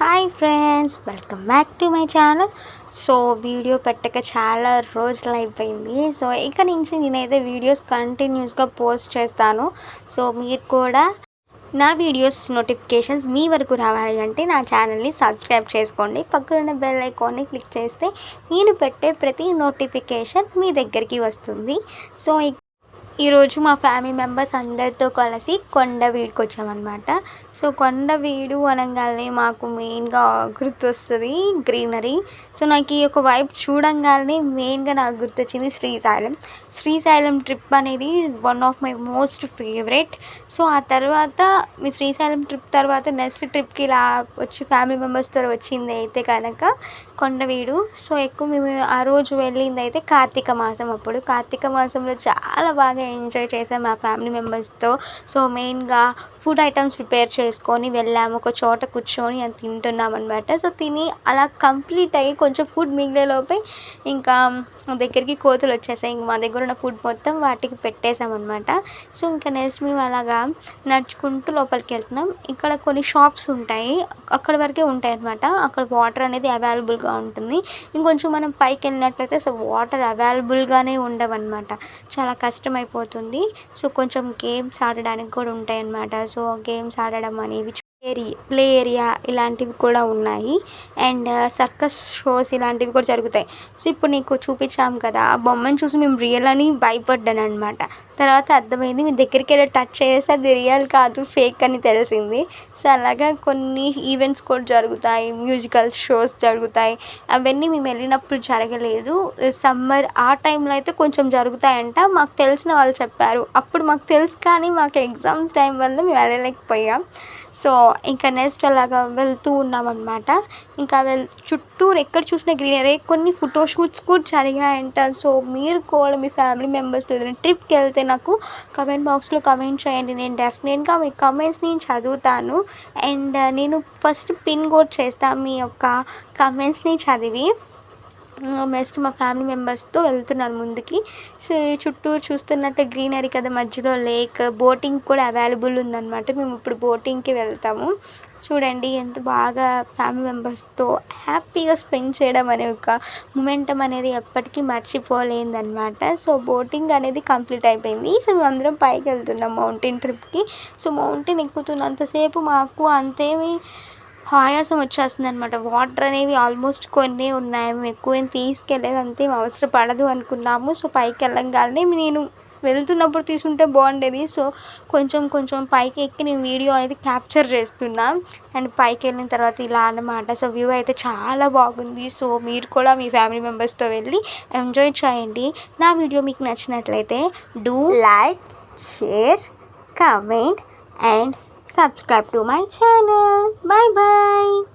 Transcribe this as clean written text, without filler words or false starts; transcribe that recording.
Hi friends, welcome back to my channel. So video పెట్టక చాలా రోజులు అయిపోయింది. సో ఇక నుంచి నేనైతే వీడియోస్ కంటిన్యూస్గా పోస్ట్ చేస్తాను. సో మీరు కూడా నా వీడియోస్ నోటిఫికేషన్స్ మీ వరకు రావాలి అంటే నా ఛానల్ని సబ్స్క్రైబ్ చేసుకోండి. పక్కన బెల్ ఐకాన్ని క్లిక్ చేస్తే నేను పెట్టే ప్రతి నోటిఫికేషన్ మీ దగ్గరికి వస్తుంది. సో ఈరోజు మా ఫ్యామిలీ మెంబర్స్ అందరితో కలిసి కొండవీడుకి వచ్చామన్నమాట. సో కొండవీడు అనగానే మాకు మెయిన్గా గుర్తొస్తుంది గ్రీనరీ. సో నాకు ఈ యొక్క వైబ్ చూడంగానే మెయిన్గా నాకు గుర్తొచ్చింది శ్రీశైలం ట్రిప్ అనేది one of my most favourite. So ఆ తర్వాత మీ శ్రీశైలం ట్రిప్ తర్వాత నెక్స్ట్ ట్రిప్కి ఇలా వచ్చి ఫ్యామిలీ మెంబర్స్తో వచ్చింది అయితే కనుక కొండవీడు. సో ఎక్కువ మేము ఆ రోజు వెళ్ళింది అయితే కార్తీక మాసం. అప్పుడు కార్తీక మాసంలో చాలా బాగా ఎంజాయ్ చేసాం మా ఫ్యామిలీ మెంబర్స్తో. సో మెయిన్గా ఫుడ్ ఐటమ్స్ ప్రిపేర్ చేసుకొని వెళ్ళాము, ఒక చోట కూర్చొని అది తింటున్నాం అనమాట. సో తిని అలా కంప్లీట్ అయ్యి కొంచెం ఫుడ్ మిగిలేలోపే ఇంకా దగ్గరికి కోతులు వచ్చేసాయి. ఇంక మా దగ్గర ఉన్న ఫుడ్ మొత్తం వాటికి పెట్టేసామన్నమాట. సో ఇంకా నెక్స్ట్ మేము అలాగా నడుచుకుంటూ లోపలికి వెళ్తున్నాం. ఇక్కడ కొన్ని షాప్స్ ఉంటాయి, అక్కడ వరకే ఉంటాయి అనమాట. అక్కడ వాటర్ అనేది అవైలబుల్గా ఉంటుంది. ఇంకొంచెం మనం పైకి వెళ్ళినట్లయితే సో వాటర్ అవైలబుల్గానే ఉండవన్నమాట, చాలా కష్టమైపోతుంది. సో కొంచెం గేమ్స్ ఆడడానికి కూడా ఉంటాయి అన్నమాట. సో గేమ్స్ ఆడడం అనేవి ప్లే ఏరియా ఇలాంటివి కూడా ఉన్నాయి. అండ్ సర్కస్ షోస్ ఇలాంటివి కూడా జరుగుతాయి. సో ఇప్పుడు నీకు చూపించాం కదా, ఆ బొమ్మను చూసి మేము రియల్ అని భయపడ్డాను అనమాట. తర్వాత అర్థమైంది, మీ దగ్గరికి వెళ్ళి టచ్ చేస్తే అది రియల్ కాదు, ఫేక్ అని తెలిసింది. సో అలాగా కొన్ని ఈవెంట్స్ కూడా జరుగుతాయి, మ్యూజికల్ షోస్ జరుగుతాయి. అవన్నీ మేము వెళ్ళినప్పుడు జరగలేదు. సమ్మర్ ఆ టైంలో అయితే కొంచెం జరుగుతాయంట, మాకు తెలిసిన వాళ్ళు చెప్పారు. అప్పుడు మాకు తెలుసు కానీ మాకు ఎగ్జామ్స్ టైం వల్ల మేము వెళ్ళలేకపోయాం. సో ఇంకా నెక్స్ట్ అలాగా వెళ్తూ ఉన్నామన్నమాట. ఇంకా చుట్టూరు ఎక్కడ చూసిన గ్రీనరీ, కొన్ని ఫోటోషూట్స్ కూడా జరిగాయంట. సో మీరు కూడా మీ ఫ్యామిలీ మెంబర్స్తో ఏదైనా ట్రిప్కి వెళ్తే నాకు కమెంట్ బాక్స్లో కమెంట్ చేయండి. నేను డెఫినెట్గా మీ కమెంట్స్ని చదువుతాను. అండ్ నేను ఫస్ట్ పిన్ కూడా చేస్తాను మీ యొక్క కమెంట్స్ని చదివి. నెక్స్ట్ మా ఫ్యామిలీ మెంబర్స్తో వెళ్తున్నాను ముందుకి. సో చుట్టూరు చూస్తున్నట్టు గ్రీనరీ కదా, మధ్యలో లేక్, బోటింగ్ కూడా అవైలబుల్ ఉందన్నమాట. మేము ఇప్పుడు బోటింగ్కి వెళ్తాము. చూడండి ఎంత బాగా ఫ్యామిలీ మెంబర్స్తో హ్యాపీగా స్పెండ్ చేయడం అనే ఒక మూమెంటం అనేది ఎప్పటికీ మర్చిపోలేదన్నమాట. సో బోటింగ్ అనేది కంప్లీట్ అయిపోయింది. సో మేము అందరం పైకి వెళ్తున్నాం మౌంటైన్ ట్రిప్కి. సో మౌంటైన్ ఎక్కుతున్నంతసేపు మాకు అంతేమీ ఆయాసం వచ్చేస్తుంది అనమాట. వాటర్ అనేవి ఆల్మోస్ట్ కొన్ని ఉన్నాయి, మేము ఎక్కువ ఏం తీసుకెళ్ళలేదు, అంతేం అవసరం పడదు అనుకున్నాము. సో పైకి వెళ్ళంగానే నేను వెళ్తున్నప్పుడు తీసుకుంటే బాగుండేది. సో కొంచెం పైకి ఎక్కి నేను వీడియో అనేది క్యాప్చర్ చేస్తున్నా. అండ్ పైకి వెళ్ళిన తర్వాత ఇలా అన్నమాట. సో వ్యూ అయితే చాలా బాగుంది. సో మీరు కూడా మీ ఫ్యామిలీ మెంబర్స్తో వెళ్ళి ఎంజాయ్ చేయండి. నా వీడియో మీకు నచ్చినట్లయితే do like, share, comment and subscribe to my channel. Bye bye.